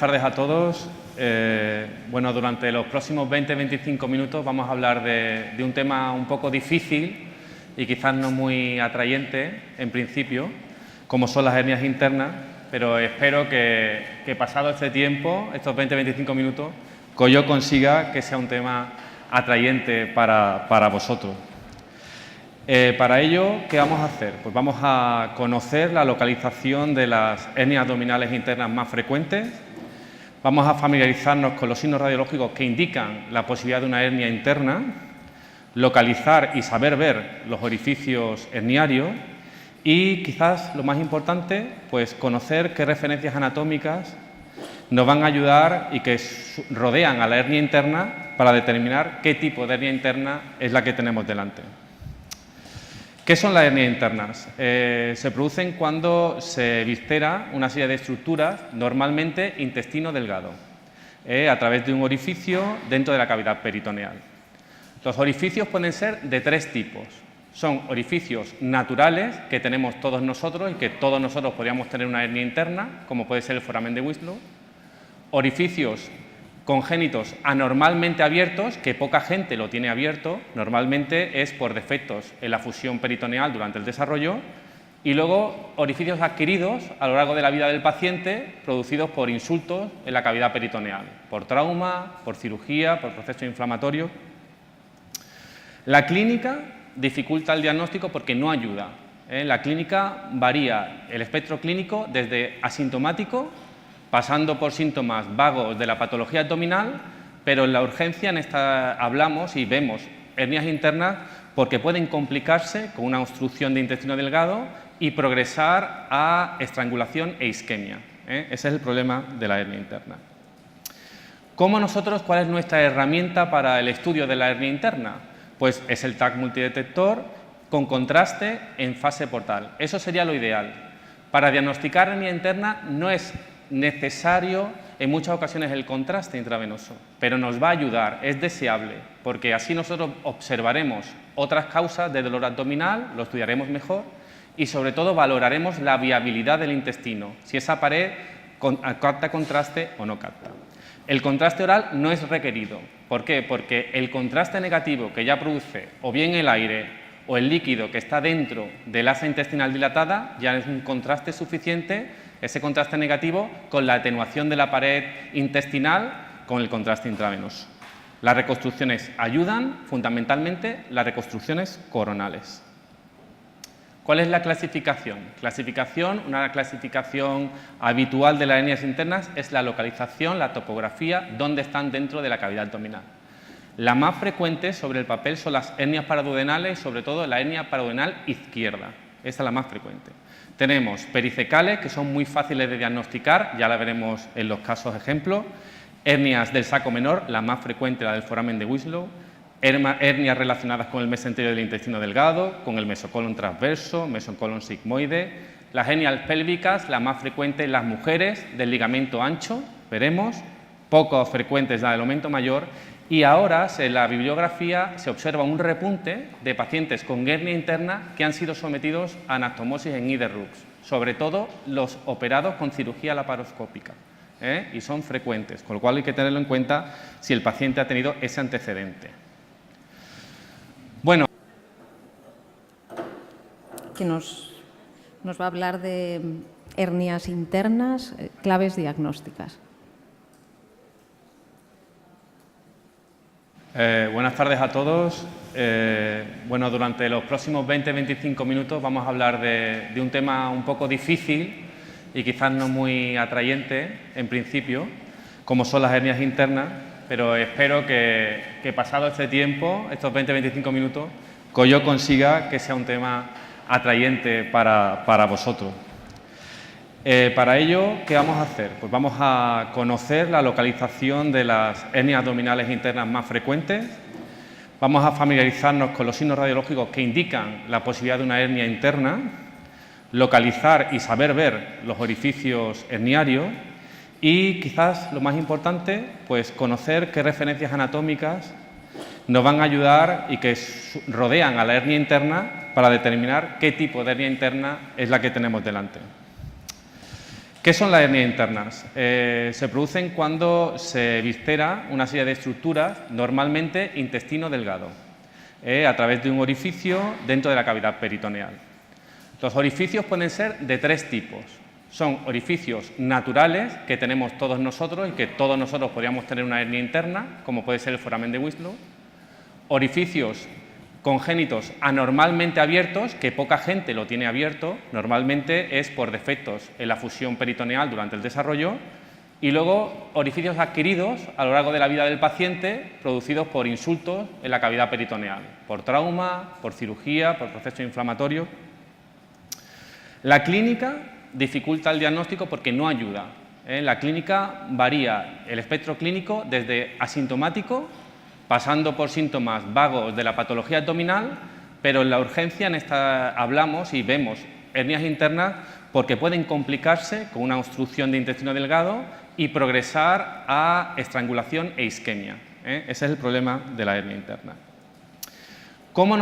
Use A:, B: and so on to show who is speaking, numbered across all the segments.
A: Buenas tardes a todos. Durante los próximos 20-25 minutos vamos a hablar de un tema un poco difícil y quizás no muy atrayente en principio, como son las hernias internas, pero espero que pasado este tiempo, estos 20-25 minutos, que yo consiga que sea un tema atrayente para vosotros. Para ello, ¿qué vamos a hacer? Pues vamos a conocer la localización de las hernias abdominales internas más frecuentes, vamos a familiarizarnos con los signos radiológicos que indican la posibilidad de una hernia interna, localizar y saber ver los orificios herniarios y, quizás lo más importante, pues conocer qué referencias anatómicas nos van a ayudar y que rodean a la hernia interna para determinar qué tipo de hernia interna es la que tenemos delante. ¿Qué son las hernias internas? Se producen cuando se viscera una serie de estructuras, normalmente intestino delgado, a través de un orificio dentro de la cavidad peritoneal. Los orificios pueden ser de tres tipos. Son orificios naturales que tenemos todos nosotros y que todos nosotros podríamos tener una hernia interna, como puede ser el foramen de Winslow. Orificios congénitos anormalmente abiertos, que poca gente lo tiene abierto, normalmente es por defectos en la fusión peritoneal durante el desarrollo, y luego orificios adquiridos a lo largo de la vida del paciente, producidos por insultos en la cavidad peritoneal, por trauma, por cirugía, por procesos inflamatorios. La clínica dificulta el diagnóstico porque no ayuda. La clínica varía el espectro clínico desde asintomático, pasando por síntomas vagos de la patología abdominal, pero en la urgencia hablamos y vemos hernias internas porque pueden complicarse con una obstrucción de intestino delgado y progresar a estrangulación e isquemia. Ese es el problema de la hernia interna. ¿Cuál es nuestra herramienta para el estudio de la hernia interna? Pues es el TAC multidetector con contraste en fase portal. Eso sería lo ideal. Para diagnosticar hernia interna no es necesario en muchas ocasiones el contraste intravenoso, pero nos va a ayudar, es deseable, porque así nosotros observaremos otras causas de dolor abdominal, lo estudiaremos mejor y sobre todo valoraremos la viabilidad del intestino, si esa pared capta contraste o no capta. El contraste oral no es requerido. ¿Por qué? Porque el contraste negativo que ya produce o bien el aire o el líquido que está dentro del asa intestinal dilatada ya es un contraste suficiente, ese contraste negativo, con la atenuación de la pared intestinal con el contraste intravenoso. Las reconstrucciones ayudan, fundamentalmente las reconstrucciones coronales. ¿Cuál es la clasificación? Una clasificación habitual de las hernias internas es la localización, la topografía, dónde están dentro de la cavidad abdominal. La más frecuente sobre el papel son las hernias paraduodenales y sobre todo la hernia paraduodenal izquierda. Esa es la más frecuente. Tenemos pericecales, que son muy fáciles de diagnosticar, ya la veremos en los casos ejemplo. Hernias del saco menor, la más frecuente, la del foramen de Winslow. Hernias relacionadas con el mesenterio del intestino delgado, con el mesocolon transverso, mesocolon sigmoide. Las hernias pélvicas, la más frecuente en las mujeres, del ligamento ancho, veremos. Poco frecuentes la del aumento mayor. Y ahora en la bibliografía se observa un repunte de pacientes con hernia interna que han sido sometidos a anastomosis en Iderux, sobre todo los operados con cirugía laparoscópica, y son frecuentes, con lo cual hay que tenerlo en cuenta si el paciente ha tenido ese antecedente. Bueno.
B: Que nos va a hablar de hernias internas, claves diagnósticas.
A: Buenas tardes a todos. Durante los próximos 20-25 minutos vamos a hablar de un tema un poco difícil y quizás no muy atrayente en principio, como son las hernias internas, pero espero que pasado este tiempo, estos 20-25 minutos, que yo consiga que sea un tema atrayente para vosotros. Para ello, ¿qué vamos a hacer? Pues vamos a conocer la localización de las hernias abdominales internas más frecuentes, vamos a familiarizarnos con los signos radiológicos que indican la posibilidad de una hernia interna, localizar y saber ver los orificios herniarios y, quizás lo más importante, pues conocer qué referencias anatómicas nos van a ayudar y que rodean a la hernia interna para determinar qué tipo de hernia interna es la que tenemos delante. ¿Qué son las hernias internas? Se producen cuando se viscera una serie de estructuras, normalmente intestino delgado, a través de un orificio dentro de la cavidad peritoneal. Los orificios pueden ser de tres tipos. Son orificios naturales que tenemos todos nosotros y que todos nosotros podríamos tener una hernia interna, como puede ser el foramen de Winslow. Orificios congénitos anormalmente abiertos, que poca gente lo tiene abierto, normalmente es por defectos en la fusión peritoneal durante el desarrollo, y luego orificios adquiridos a lo largo de la vida del paciente, producidos por insultos en la cavidad peritoneal, por trauma, por cirugía, por proceso inflamatorio. La clínica dificulta el diagnóstico porque no ayuda. La clínica varía el espectro clínico desde asintomático, pasando por síntomas vagos de la patología abdominal, pero en la urgencia hablamos y vemos hernias internas porque pueden complicarse con una obstrucción de intestino delgado y progresar a estrangulación e isquemia. Ese es el problema de la hernia interna. ¿Cuál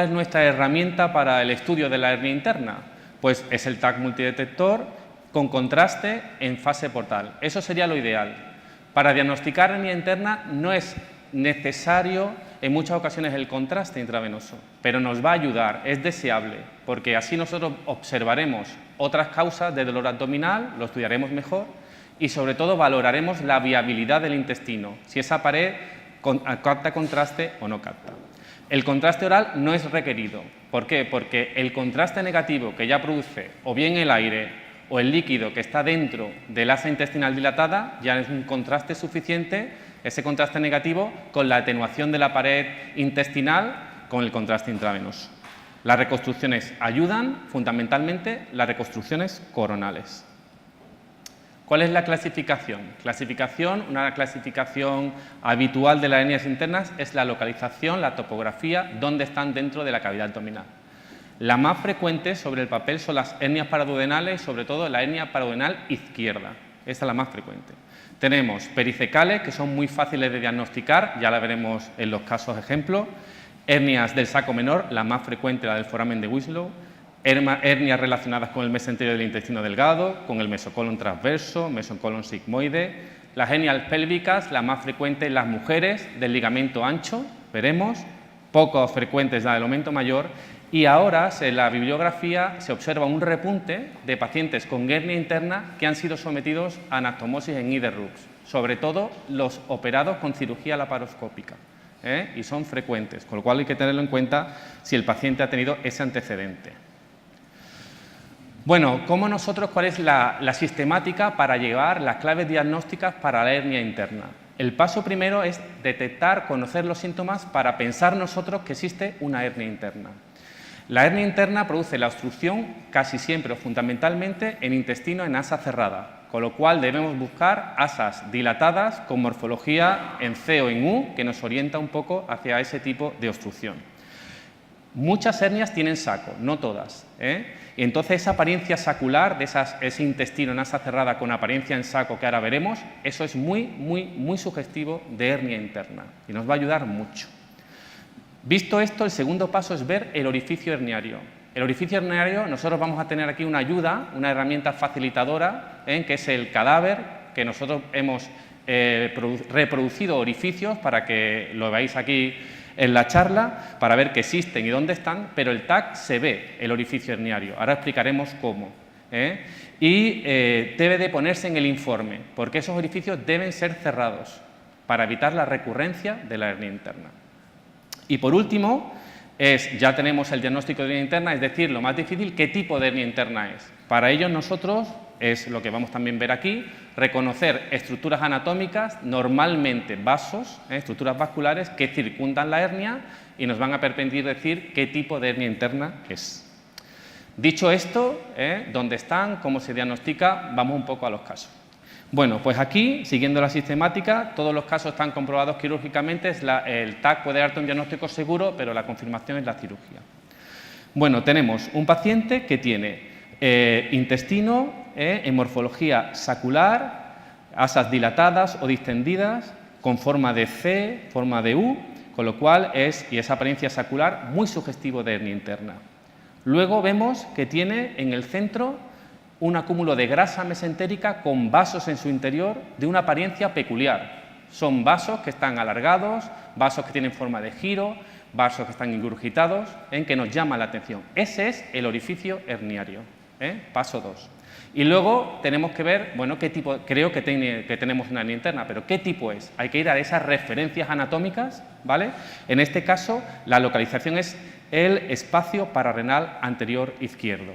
A: es nuestra herramienta para el estudio de la hernia interna? Pues es el TAC multidetector con contraste en fase portal. Eso sería lo ideal. Para diagnosticar hernia interna no es necesario en muchas ocasiones el contraste intravenoso, pero nos va a ayudar, es deseable, porque así nosotros observaremos otras causas de dolor abdominal, lo estudiaremos mejor y sobre todo valoraremos la viabilidad del intestino, si esa pared capta contraste o no capta. El contraste oral no es requerido. ¿Por qué? Porque el contraste negativo que ya produce o bien el aire o el líquido que está dentro del asa intestinal dilatada ya es un contraste suficiente, ese contraste negativo, con la atenuación de la pared intestinal con el contraste intravenoso. Las reconstrucciones ayudan, fundamentalmente las reconstrucciones coronales. ¿Cuál es la clasificación? Una clasificación habitual de las hernias internas es la localización, la topografía, dónde están dentro de la cavidad abdominal. La más frecuente sobre el papel son las hernias paraduodenales, sobre todo la hernia paraduodenal izquierda. Esta es la más frecuente. Tenemos pericecales, que son muy fáciles de diagnosticar, ya la veremos en los casos ejemplo. Hernias del saco menor, la más frecuente, la del foramen de Winslow. Hernias relacionadas con el mesenterio del intestino delgado, con el mesocolon transverso, mesocolon sigmoide. Las hernias pélvicas, la más frecuente en las mujeres, del ligamento ancho, veremos. Poco frecuentes la del aumento mayor. Y ahora en la bibliografía se observa un repunte de pacientes con hernia interna que han sido sometidos a anastomosis en Iderux, sobre todo los operados con cirugía laparoscópica, y son frecuentes, con lo cual hay que tenerlo en cuenta si el paciente ha tenido ese antecedente. Bueno, ¿cuál es la sistemática para llevar las claves diagnósticas para la hernia interna? El paso primero es detectar, conocer los síntomas para pensar nosotros que existe una hernia interna. La hernia interna produce la obstrucción casi siempre o fundamentalmente en intestino en asa cerrada, con lo cual debemos buscar asas dilatadas con morfología en C o en U que nos orienta un poco hacia ese tipo de obstrucción. Muchas hernias tienen saco, no todas, y entonces esa apariencia sacular de ese intestino en asa cerrada con apariencia en saco que ahora veremos, eso es muy sugestivo de hernia interna y nos va a ayudar mucho. Visto esto, el segundo paso es ver el orificio herniario. El orificio herniario, nosotros vamos a tener aquí una ayuda, una herramienta facilitadora, que es el cadáver, que nosotros hemos reproducido orificios para que lo veáis aquí en la charla, para ver que existen y dónde están, pero el TAC se ve, el orificio herniario. Ahora explicaremos cómo. Y debe de ponerse en el informe, porque esos orificios deben ser cerrados para evitar la recurrencia de la hernia interna. Y por último, ya tenemos el diagnóstico de hernia interna, es decir, lo más difícil, ¿qué tipo de hernia interna es? Para ello nosotros, es lo que vamos también a ver aquí, reconocer estructuras anatómicas, normalmente vasos, estructuras vasculares que circundan la hernia y nos van a permitir decir qué tipo de hernia interna es. Dicho esto, ¿dónde están? ¿Cómo se diagnostica? Vamos un poco a los casos. Bueno, pues aquí, siguiendo la sistemática, todos los casos están comprobados quirúrgicamente, el TAC puede darte un diagnóstico seguro, pero la confirmación es la cirugía. Bueno, tenemos un paciente que tiene intestino en morfología sacular, asas dilatadas o distendidas, con forma de C, forma de U, con lo cual y esa apariencia sacular muy sugestivo de hernia interna. Luego vemos que tiene en el centro un acúmulo de grasa mesentérica con vasos en su interior de una apariencia peculiar. Son vasos que están alargados, vasos que tienen forma de giro, vasos que están ingurgitados, que nos llama la atención. Ese es el orificio herniario. Paso 2. Y luego tenemos que ver, bueno, qué tipo, creo que tenemos una hernia interna, pero ¿qué tipo es? Hay que ir a esas referencias anatómicas, ¿vale? En este caso, la localización es el espacio pararrenal anterior izquierdo.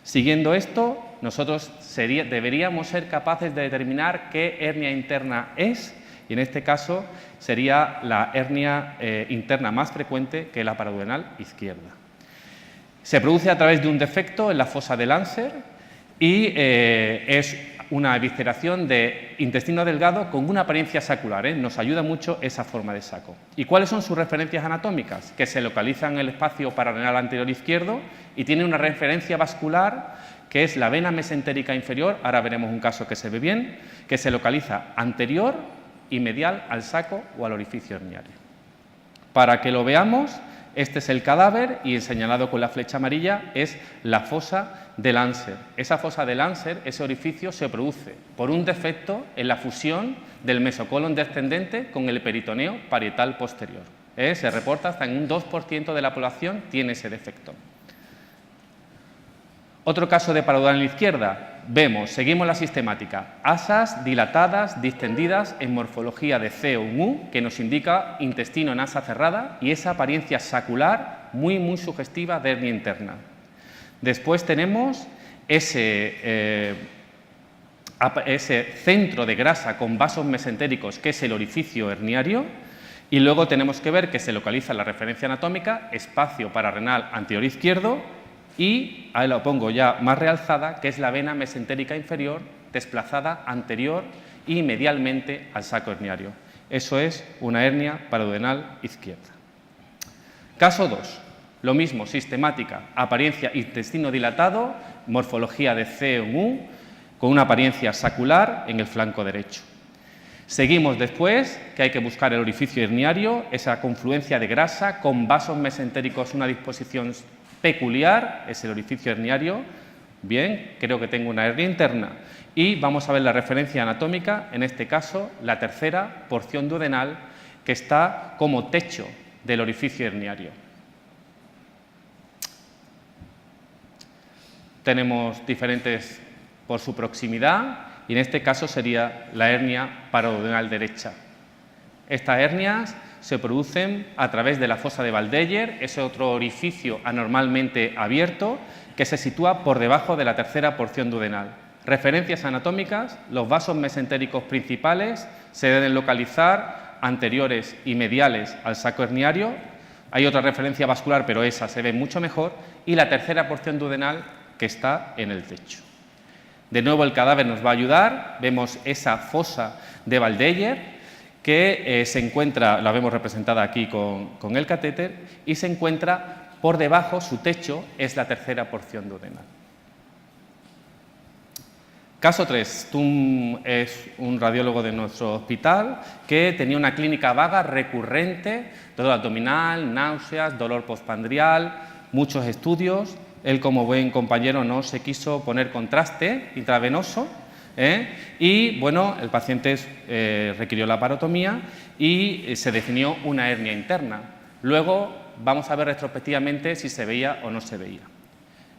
A: Siguiendo esto, nosotros deberíamos ser capaces de determinar qué hernia interna es, y en este caso sería la hernia interna más frecuente, que es la paraduodenal izquierda. Se produce a través de un defecto en la fosa de Lancer y es una evisceración de intestino delgado con una apariencia sacular. Nos ayuda mucho esa forma de saco. ¿Y cuáles son sus referencias anatómicas? Que se localizan en el espacio pararrenal anterior izquierdo y tiene una referencia vascular que es la vena mesentérica inferior, ahora veremos un caso que se ve bien, que se localiza anterior y medial al saco o al orificio herniario. Para que lo veamos, este es el cadáver y el señalado con la flecha amarilla es la fosa de Lancer. Esa fosa de Lancer, ese orificio, se produce por un defecto en la fusión del mesocolon descendente con el peritoneo parietal posterior. Se reporta hasta en un 2% de la población tiene ese defecto. Otro caso de paraduodenal izquierda. Seguimos la sistemática, asas dilatadas, distendidas en morfología de C o un U, que nos indica intestino en asa cerrada y esa apariencia sacular muy sugestiva de hernia interna. Después tenemos ese centro de grasa con vasos mesentéricos, que es el orificio herniario, y luego tenemos que ver que se localiza en la referencia anatómica, espacio pararrenal anterior izquierdo, y ahí lo pongo ya más realzada, que es la vena mesentérica inferior desplazada anterior y medialmente al saco herniario. Eso es una hernia paraduodenal izquierda. Caso 2. Lo mismo, sistemática, apariencia intestino dilatado, morfología de C o U, con una apariencia sacular en el flanco derecho. Seguimos después, que hay que buscar el orificio herniario, esa confluencia de grasa con vasos mesentéricos, una disposición peculiar, es el orificio herniario. Bien, creo que tengo una hernia interna. Y vamos a ver la referencia anatómica, en este caso, la tercera porción duodenal, que está como techo del orificio herniario. Tenemos diferentes por su proximidad, y en este caso sería la hernia paraduodenal derecha. Estas hernias se producen a través de la fosa de Waldeyer, ese otro orificio anormalmente abierto que se sitúa por debajo de la tercera porción duodenal. Referencias anatómicas, los vasos mesentéricos principales se deben localizar anteriores y mediales al saco herniario. Hay otra referencia vascular, pero esa se ve mucho mejor, y la tercera porción duodenal que está en el techo. De nuevo el cadáver nos va a ayudar, vemos esa fosa de Waldeyer, que se encuentra, la vemos representada aquí con el catéter, y se encuentra por debajo, su techo es la tercera porción duodenal. Caso 3. Tum es un radiólogo de nuestro hospital que tenía una clínica vaga recurrente, dolor abdominal, náuseas, dolor postprandial, muchos estudios. Él, como buen compañero, no se quiso poner contraste intravenoso, y bueno, el paciente requirió la parotomía y se definió una hernia interna. Luego vamos a ver retrospectivamente si se veía o no se veía.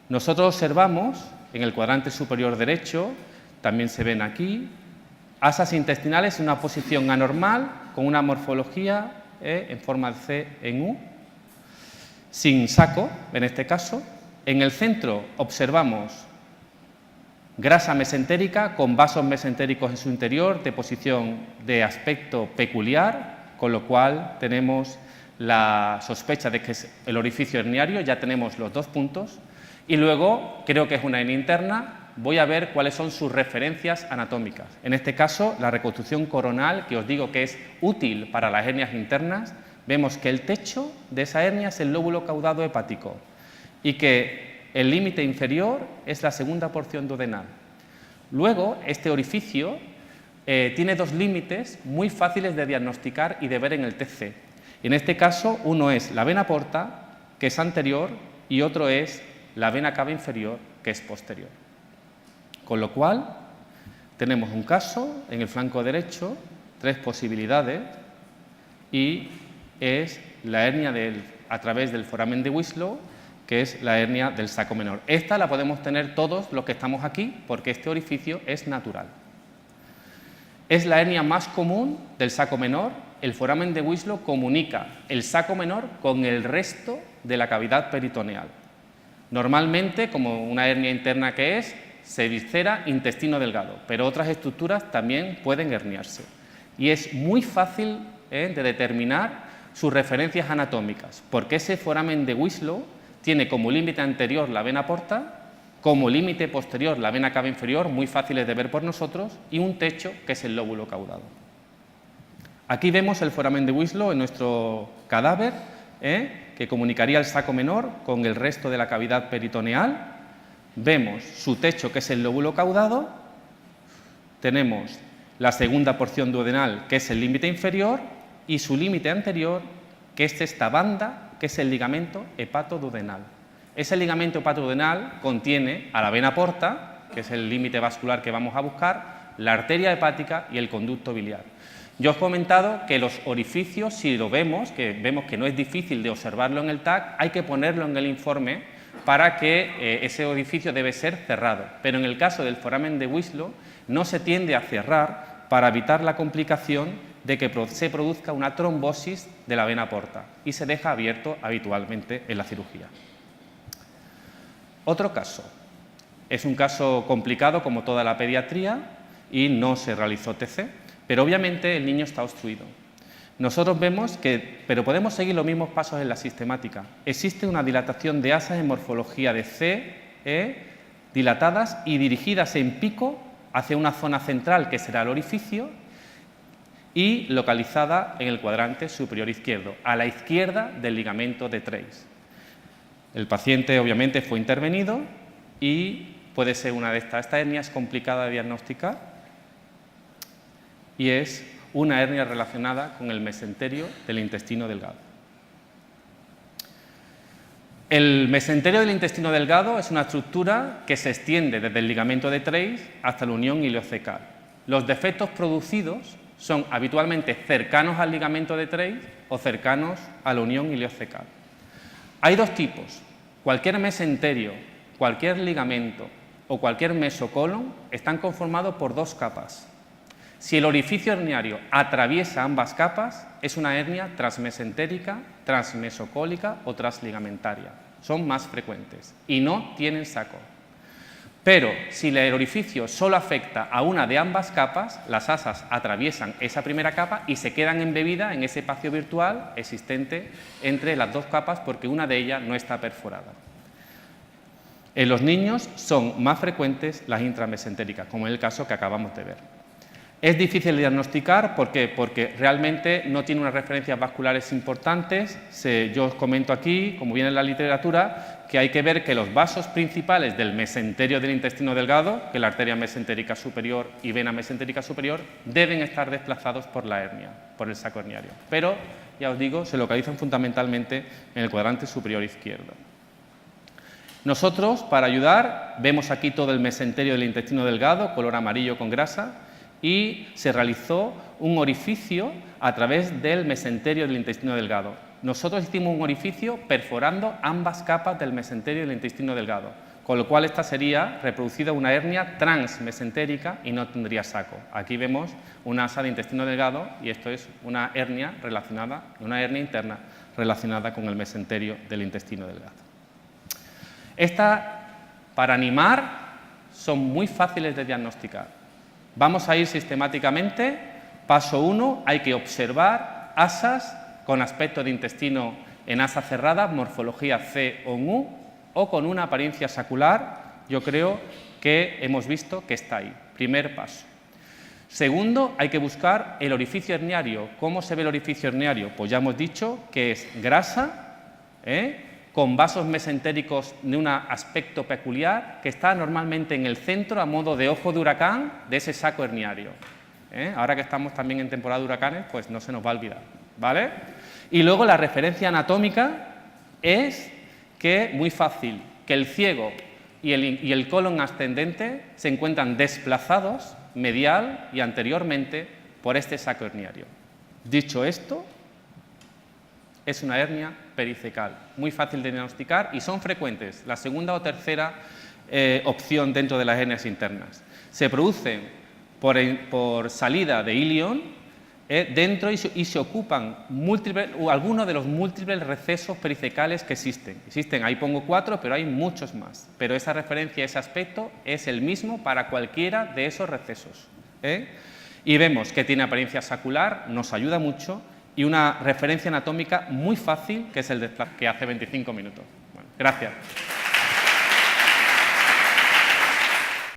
A: Nosotros observamos en el cuadrante superior derecho, también se ven aquí, asas intestinales en una posición anormal con una morfología en forma de C en U, sin saco en este caso. En el centro observamos grasa mesentérica con vasos mesentéricos en su interior de posición de aspecto peculiar, con lo cual tenemos la sospecha de que es el orificio herniario, ya tenemos los 2 puntos, y luego creo que es una hernia interna. Voy a ver cuáles son sus referencias anatómicas. En este caso, la reconstrucción coronal, que os digo que es útil para las hernias internas, vemos que el techo de esa hernia es el lóbulo caudado hepático y que el límite inferior es la segunda porción duodenal. Luego, este orificio tiene 2 límites muy fáciles de diagnosticar y de ver en el TC. En este caso, uno es la vena porta, que es anterior, y otro es la vena cava inferior, que es posterior. Con lo cual, tenemos un caso en el flanco derecho, 3 posibilidades, y es la hernia a través del foramen de Winslow, que es la hernia del saco menor. Esta la podemos tener todos los que estamos aquí, porque este orificio es natural. Es la hernia más común del saco menor. El foramen de Winslow comunica el saco menor con el resto de la cavidad peritoneal. Normalmente, como una hernia interna que es, se viscera intestino delgado, pero otras estructuras también pueden herniarse. Y es muy fácil de determinar sus referencias anatómicas, porque ese foramen de Winslow tiene como límite anterior la vena porta, como límite posterior la vena cava inferior, muy fáciles de ver por nosotros, y un techo que es el lóbulo caudado. Aquí vemos el foramen de Winslow en nuestro cadáver, que comunicaría el saco menor con el resto de la cavidad peritoneal. Vemos su techo, que es el lóbulo caudado, tenemos la segunda porción duodenal, que es el límite inferior, y su límite anterior, que es esta banda, que es el ligamento hepatoduodenal. Ese ligamento hepatoduodenal contiene a la vena porta, que es el límite vascular que vamos a buscar, la arteria hepática y el conducto biliar. Yo os he comentado que los orificios, si lo vemos que no es difícil de observarlo en el TAC, hay que ponerlo en el informe para que ese orificio debe ser cerrado. Pero en el caso del foramen de Winslow no se tiende a cerrar para evitar la complicación de que se produzca una trombosis de la vena porta y se deja abierto habitualmente en la cirugía. Otro caso. Es un caso complicado como toda la pediatría y no se realizó TC, pero obviamente el niño está obstruido. Nosotros vemos pero podemos seguir los mismos pasos en la sistemática. Existe una dilatación de asas en morfología de C, dilatadas y dirigidas en pico hacia una zona central que será el orificio y localizada en el cuadrante superior izquierdo, a la izquierda del ligamento de Treis. El paciente obviamente fue intervenido y puede ser una de estas. Esta hernia es complicada de diagnosticar y es una hernia relacionada con el mesenterio del intestino delgado. El mesenterio del intestino delgado es una estructura que se extiende desde el ligamento de Treis hasta la unión iliocecal. Los defectos producidos son habitualmente cercanos al ligamento de Treis o cercanos a la unión iliocecal. Hay dos tipos. Cualquier mesenterio, cualquier ligamento o cualquier mesocolon están conformados por dos capas. Si el orificio herniario atraviesa ambas capas, es una hernia transmesentérica, transmesocólica o transligamentaria. Son más frecuentes y no tienen saco. Pero si el orificio solo afecta a una de ambas capas, las asas atraviesan esa primera capa y se quedan embebidas en ese espacio virtual existente entre las dos capas porque una de ellas no está perforada. En los niños son más frecuentes las intramesentéricas, como en el caso que acabamos de ver. Es difícil de diagnosticar porque realmente no tiene unas referencias vasculares importantes. Yo os comento aquí, como viene en la literatura, que hay que ver que los vasos principales del mesenterio del intestino delgado, que la arteria mesentérica superior y vena mesentérica superior, deben estar desplazados por la hernia, por el saco herniario. Pero, ya os digo, se localizan fundamentalmente en el cuadrante superior izquierdo. Nosotros, para ayudar, vemos aquí todo el mesenterio del intestino delgado, color amarillo con grasa, y se realizó un orificio a través del mesenterio del intestino delgado. Nosotros hicimos un orificio perforando ambas capas del mesenterio del intestino delgado, con lo cual esta sería reproducida una hernia transmesentérica y no tendría saco. Aquí vemos una asa de intestino delgado y esto es una hernia interna relacionada con el mesenterio del intestino delgado. Para animar, son muy fáciles de diagnosticar. Vamos a ir sistemáticamente. Paso 1, hay que observar asas con aspecto de intestino en asa cerrada, morfología C o U, o con una apariencia sacular. Yo creo que hemos visto que está ahí. Primer paso. Segundo, hay que buscar el orificio herniario. ¿Cómo se ve el orificio herniario? Pues ya hemos dicho que es grasa, con vasos mesentéricos de un aspecto peculiar, que está normalmente en el centro a modo de ojo de huracán de ese saco herniario. Ahora que estamos también en temporada de huracanes, pues no se nos va a olvidar, ¿vale? Y luego la referencia anatómica es que, muy fácil, que el ciego y el colon ascendente se encuentran desplazados medial y anteriormente por este saco herniario. Dicho esto, es una hernia pericecal, muy fácil de diagnosticar y son frecuentes, la segunda o tercera opción dentro de las hernias internas. Se producen por salida de ilion dentro y se ocupan algunos de los múltiples recesos pericecales que existen. Ahí pongo 4, pero hay muchos más. Pero esa referencia, ese aspecto es el mismo para cualquiera de esos recesos. Y vemos que tiene apariencia sacular, nos ayuda mucho, y una referencia anatómica muy fácil, que es el desplazo que hace 25 minutos. Bueno, gracias.